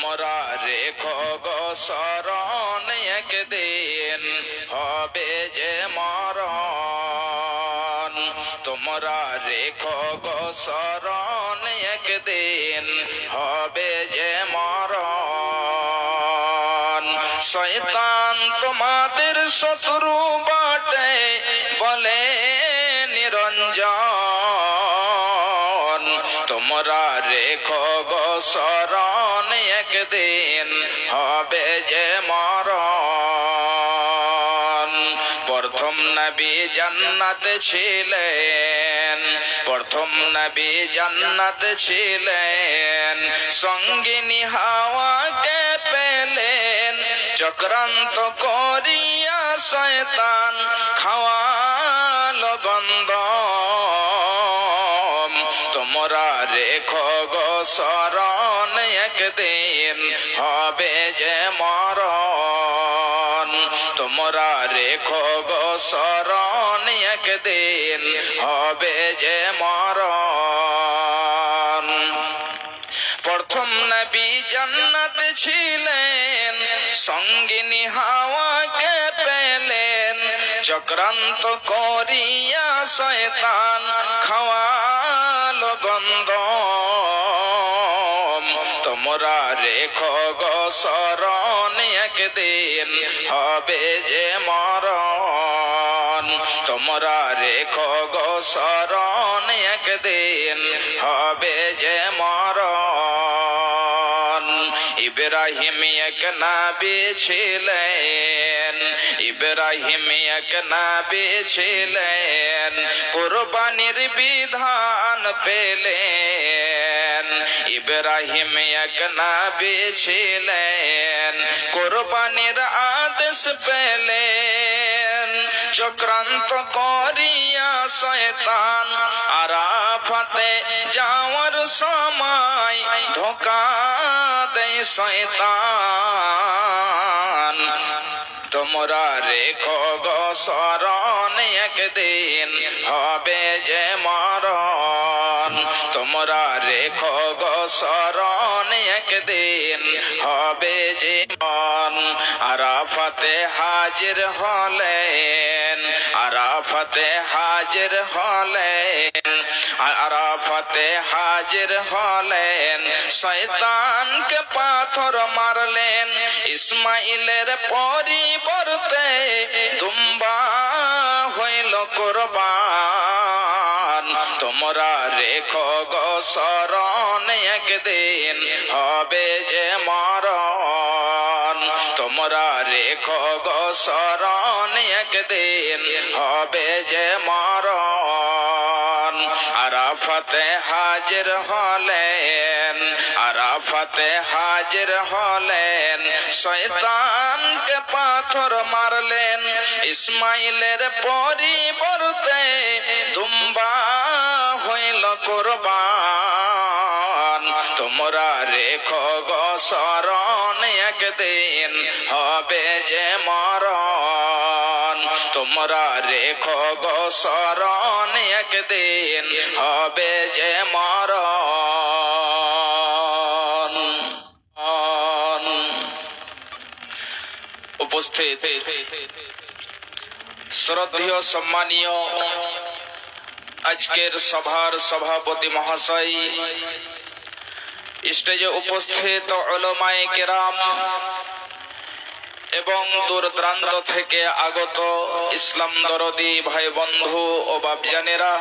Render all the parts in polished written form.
তোমরা রেখো গো শরণ, একদিন হবে যে মরণ। তোমরা রেখো গো শরণ, একদিন হবে যে মরণ। শয়তান তোমাদের শত্রু বটে বলে নিরঞ্জন। তোমরা রেখো গো শরণ, একদিন হবে যে মরণ। প্রথম নবী জান্নাতে ছিলেন, প্রথম নবী জান্নাতে ছিলেন। সঙ্গিনী হাওয়াকে পেলেন, চক্রান্ত করিয়া শয়তান খাওয়ালো গন্ধ। তোমরা রেখো গো শরণ, একদিন হবে যে মরণ। তোমরা রেখো গো শরণ, একদিন হবে যে মরণ। প্রথম নবী জান্নাতে ছিলেন, সঙ্গিনী হাওয়াকে পেলেন, চক্রান্ত করিয়া শয়তান খাওয়ালো গন্ধ। তোমরা রেখো গো শরণ, একদিন হবে যে মরণ। তোমরা রেখো গো শরণ, একদিন হবে যে মরণ। ইব্রাহিম এক নবী ছিলেন, ইব্রাহিম এক নবী ছিলেন, কুরবানির বিধান পেলেন। ইব্রাহিম এক নবী ছিলেন, কুরবানির আদেশ পেলেন। চক্রান্ত করিয়া শয়তান আরাফাতে যাওয়ার সময় ধোঁকা দেয় শয়তান। তোমরা রেখো গো শরণ, একদিন হবে যে মরণ। তোমরা রেখো গো শরণ, একদিন হবে যে মরণ। আরাফাতে হাজির হলেন, আরাফাতে হাজির হলেন, আরাফাতে হাজির হলেন। শয়তানকে পাথর মারলেন, ইসমাইলের পরিবর্তে দুম্বা হইল কুরবান। তোমরা রেখো গো শরণ, একদিন হবে যে মরণ। তোমরা রেখো গো শরণ, একদিন হবে যে মরণ। আরাফাতে হাজির হলেন, আরাফাতে হাজির হলেন। শয়তানকে পাথর মারলেন, ইসমাইলের পরিবর্তে দুম্বা হইল কুরবান। তোমরা রেখো গো শরণ, একদিন হবে যে মরণ। তোমরা রেখো গো শরণ, একদিন হবে যে মরণ। উপস্থিত শ্রদ্ধেয় সম্মানীয় আজকের সভার সভাপতি মহাশয়, স্টেজে উপস্থিত উলামায়ে কেরাম এবং দূর দূরান্ত থেকে আগত ইসলাম দরদি ভাই বন্ধু ও বাপজানেরা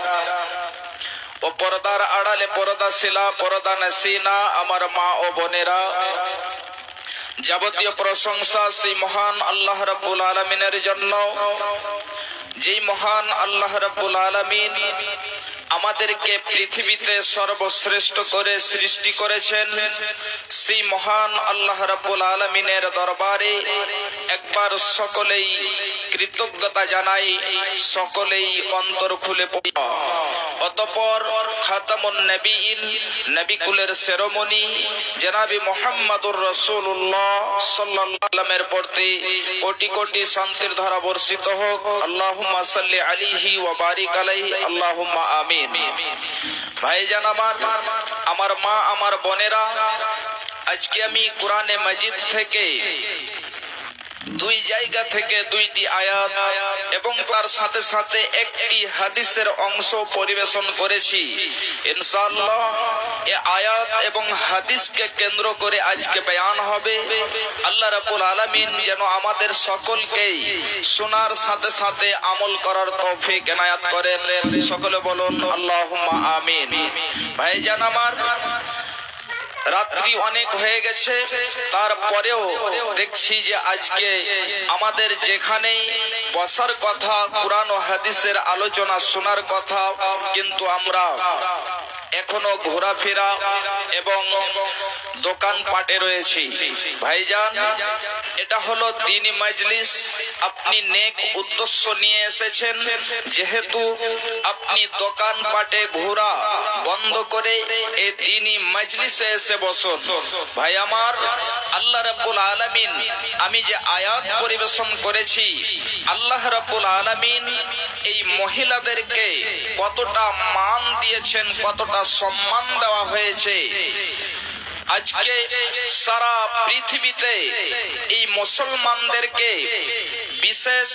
ও পর্দার আড়ালে পর্দাশীলা পর্দা নসিনা আমার মা ও বোনেরা, যাবতীয় প্রশংসা সেই মহান আল্লাহ রাব্বুল আলামিনের জন্য, যেই মহান আল্লাহ রাব্বুল আলামিন আমাদেরকে পৃথিবীতে সর্বশ্রেষ্ঠ করে সৃষ্টি করেছেন। সেই মহান আল্লাহ রাব্বুল আলামিনের দরবারে একবার সকলেই কৃতজ্ঞতা জানাই, সকলেই অন্তর খুলে পড়ি। অতঃপর খাতামুন নবীন, নবী কুলের শিরোমণি জনাবে মুহাম্মদুর রাসূলুল্লাহ সাল্লাল্লাহু আলাইহি ওয়াসাল্লামের প্রতি কোটি কোটি শান্তির ধারা বর্ষিত হোক। আল্লাহুম্মা সাল্লি আলাইহি ওয়া বারিক আলাইহি, আল্লাহুম্মা আমিন। ভাইজান আমার মা, আমার বোনেরা, আজকে আমি কোরআনে মাজিদ থেকে দুই জায়গা থেকে দুইটি আয়াত এবং তার সাথে সাথে একটি হাদিসের অংশ পরিবেশন করেছি। ইনশাআল্লাহ এই আয়াত এবং হাদিসকে কেন্দ্র করে আজকে বয়ান হবে। আল্লাহ রাব্বুল আলামিন যেন আমাদের সকলকে শোনার সাথে সাথে আমল করার তৌফিক এনায়াত করেন। সকলে বলুন আল্লাহুম্মা আমিন। ভাইজান আমার, রাত্রি অনেক হয়ে গেছে, তারপরেও দেখছি যে আজকে আমাদের যেখানে বসার কথা, কুরআন ও হাদিসের আলোচনা শোনার কথা, কিন্তু আমরা এখনো ঘোরাফেরা এবং দোকানপাটে রয়েছি। ভাইজান, এটা হলো দ্বীনি মাজলিস। আপনি নেক উদ্দেশ্য নিয়ে এসেছেন, যেহেতু আপনি দোকানপাটে ঘোরা বন্ধ করে এই দ্বীনি মাজলিসে এসে বসুন। ভাই আমার, আল্লাহ রাব্বুল আলামিন আমি যে আয়াত পরিবেশন করেছি, আল্লাহ রাব্বুল আলামিন এই মহিলাদেরকে কতটা মান দিয়েছেন, কতটা সম্মান দেওয়া হয়েছে। আজকে সারা পৃথিবীতে এই মুসলমানদেরকে বিশেষ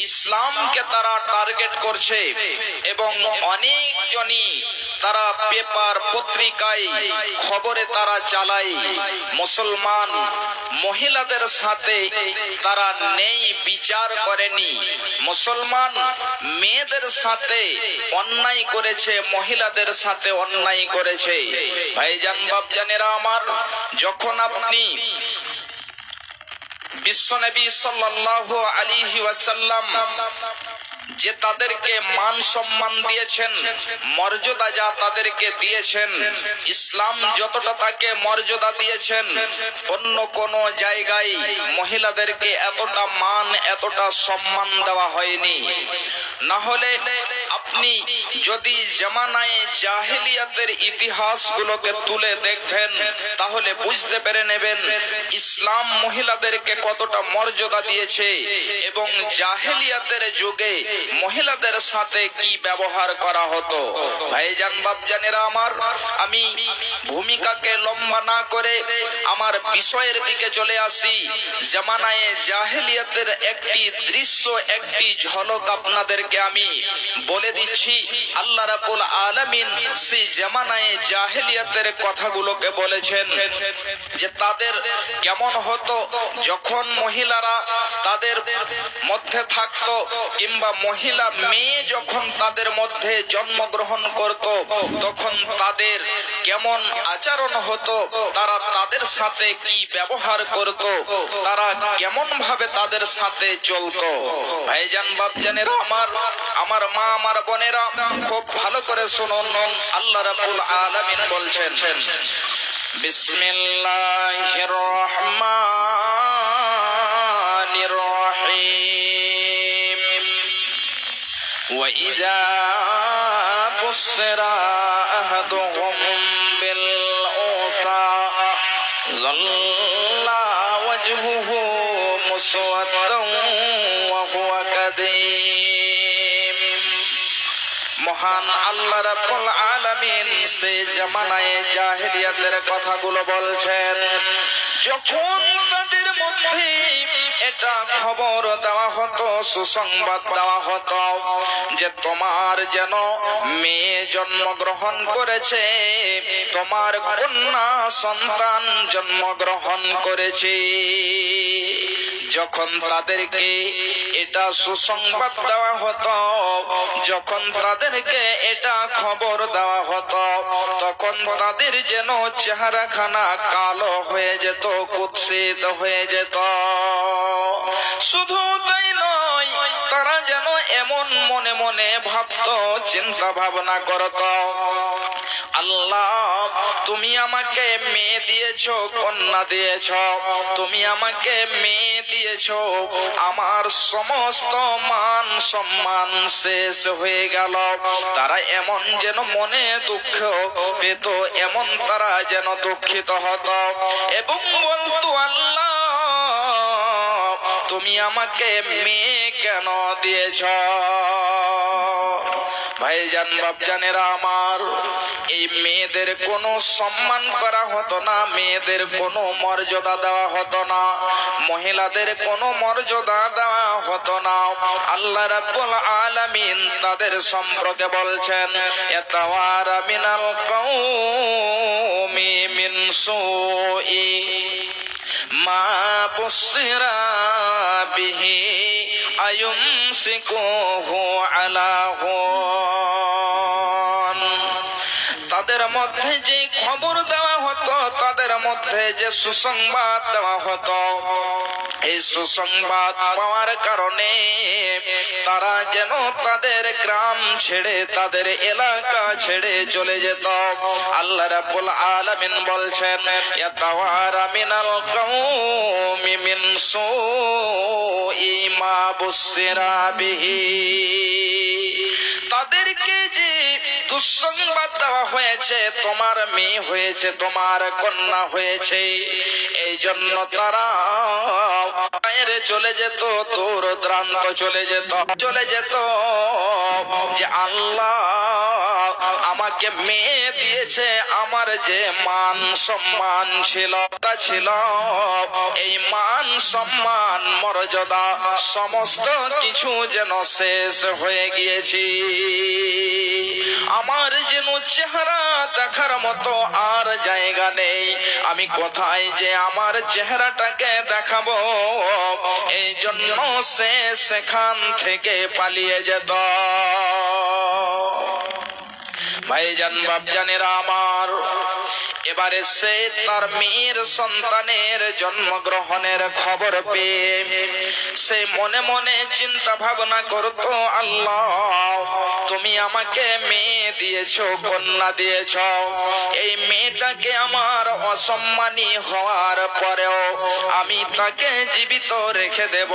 ইসলামকে তারা টার্গেট করছে এবং অনেকজনই তারা পেপার পত্রিকায় খবরে তারা চালায় মুসলমান মহিলাদের সাথে তারা নেই বিচার করেনি, মুসলমান মেয়েদের সাথে অন্যায় করেছে, মহিলাদের সাথে অন্যায় করেছে। ভাইজান বাপজানেরা আমার, যখন আপনি বিশ্বনবী সাল্লাল্লাহু আলাইহি ওয়াসাল্লাম যে তাদেরকে মান সম্মান দিয়েছেন, মর্যাদা যা তাদেরকে দিয়েছেন, ইসলাম যতটা তাকে মর্যাদা দিয়েছেন, অন্য কোন জায়গায় মহিলাদেরকে এতটা মান, এতটা সম্মান দেওয়া হয়নি। না হলে আপনি যদি জামানায়ে জাহেলিয়াতের ইতিহাসগুলোকে তুলে দেখবেন, তাহলে বুঝতে পেরে নেবেন ইসলাম মহিলাদেরকে কতটা মর্যাদা দিয়েছে এবং জাহেলিয়াতের যুগে মহিলাদের সাথে কি ব্যবহার করা হতো। ভাইজান বাপজানেরা আমার, আমি ভূমিকাকে লম্বা না করে আমার বিষয়ের দিকে চলে আসি। জামানায়ে জাহেলিয়াতের একটি দৃশ্য, একটি ঝলক আপনাদেরকে আমি বলে দিচ্ছি। আল্লাহ রাব্বুল আলামিন সেই জামানায়ে জাহেলিয়াতের কথাগুলোকে বলেছেন যে তাদের কেমন হতো যখন মহিলারা তাদের মধ্যে থাকতো, কিংবা মহিলা মেয়ে যখন তাদের মধ্যে জন্মগ্রহণ করত, তখন তাদের কেমন আচরণ হতো, তারা তাদের সাথে কি ব্যবহার করত, তারা কেমন ভাবে তাদের সাথে চলতো। ভাইজান বাপজানেরা আমার, আমার মা, আমার বোনেরা, খুব ভালো করে শুনুন। আল্লাহ রাব্বুল আলামিন বলছেন, বিসমিল্লাহির রহমানির রহিম, وَإِذَا بُشِّرَ أَحَدُهُم بِالْأُنثَىٰ ظَلَّ وَجْهُهُ مُسْوَدًّا وَهُوَ كَظِيمٌ। মহান আল্লাহ রাব্বুল আলামিন সেই জামানায়ে জাহেলিয়াতের কথাগুলো বলছেন, যখন তাদের মধ্যে এটা খবর দেওয়া হতো, সুসংবাদ দেওয়া হতো যে তোমার যেন মেয়ে জন্মগ্রহণ করেছে, তোমার কন্যা সন্তান জন্মগ্রহণ করেছে, যখন তাদেরকে এটা সুসংবাদ দেওয়া হতো, যখন তাদেরকে এটা খবর দেওয়া হতো, তখন তাদের যেন চেহারাখানা কালো হয়ে যেত, কুৎসিত হয়ে যেত। শুধু তাই নয়, তারা যেন এমন মনে মনে ভাবতো, চিন্তা ভাবনা করত, আল্লাহ তুমি আমাকে মেয়ে দিয়েছো, কন্যা দিয়েছো, তুমি আমাকে মেয়ে দিয়েছো, আমার সমস্ত মান সম্মান শেষ হয়ে গেল। তারা এমন যেন মনে দুঃখ পেত, এমন তারা যেন দুঃখিত হতো এবং বলতো, আল্লাহ তুমি আমাকে মেয়ে কেন দিয়েছ? ভাইজান বাপজানেরা আমার, এই মেয়েদের কোনো সম্মান করা হতো না, মেয়েদের কোনো মর্যাদা দেওয়া হতো না, মহিলাদের কোনো মর্যাদা দেওয়া হতো না। আল্লাহ রাব্বুল আলামিন তাদের সম্পর্কে বলছেন, ইয়াতাওয়ারা মিনাল কওমি মিন সুই মা বুসিরা বিহি আয়ুমসিকুহু আলা হুন। তাদের মধ্যে যে খবর দেওয়া হতো, তাদের মধ্যে যে সুসংবাদ দেওয়া হতো, এই সুসংবাদ পাওয়ার কারণে তারা যেন তাদের গ্রাম ছেড়ে, তাদের এলাকা ছেড়ে চলে যেত। আল্লাহ রাব্বুল আলামিন বলছেন, ইয়াতাওয়ারা মিনাল কওমি মিন সুই মা বুসিরা বিহি। তাদেরকে যে দুঃসংবাদ দেওয়া হয়েছে, তোমার মেয়ে হয়েছে, তোমার কন্যা হয়েছে, এই জন্য তারা বাইরে চলে যেত, দূর দূরান্ত চলে যেত যে আল্লাহ আমাকে মেয়ে দিয়েছে, আমার যে মান সম্মান ছিল, এই মান সম্মান মর্যাদা সমস্ত কিছু যেন শেষ হয়ে গিয়েছে। আমার যেন চেহারা দেখার মতো আর জায়গা নেই, আমি কোথায় যে আমার চেহারাটাকে দেখাবো, এই জন্য সে সেখান থেকে পালিয়ে যেত। ভাইজান বাপজানেরা আমার, এবারে সে তার মেয়ের সন্তানের জন্মগ্রহণের খবর পেয়ে সে মনে মনে চিন্তা ভাবনা করতো, আল্লাহ তুমি আমাকে মেয়ে দিয়েছো, কন্যা দিয়েছো, এই মেয়েটাকে আমার অসম্মানী হওয়ার পরেও আমি তাকে জীবিত রেখে দেব।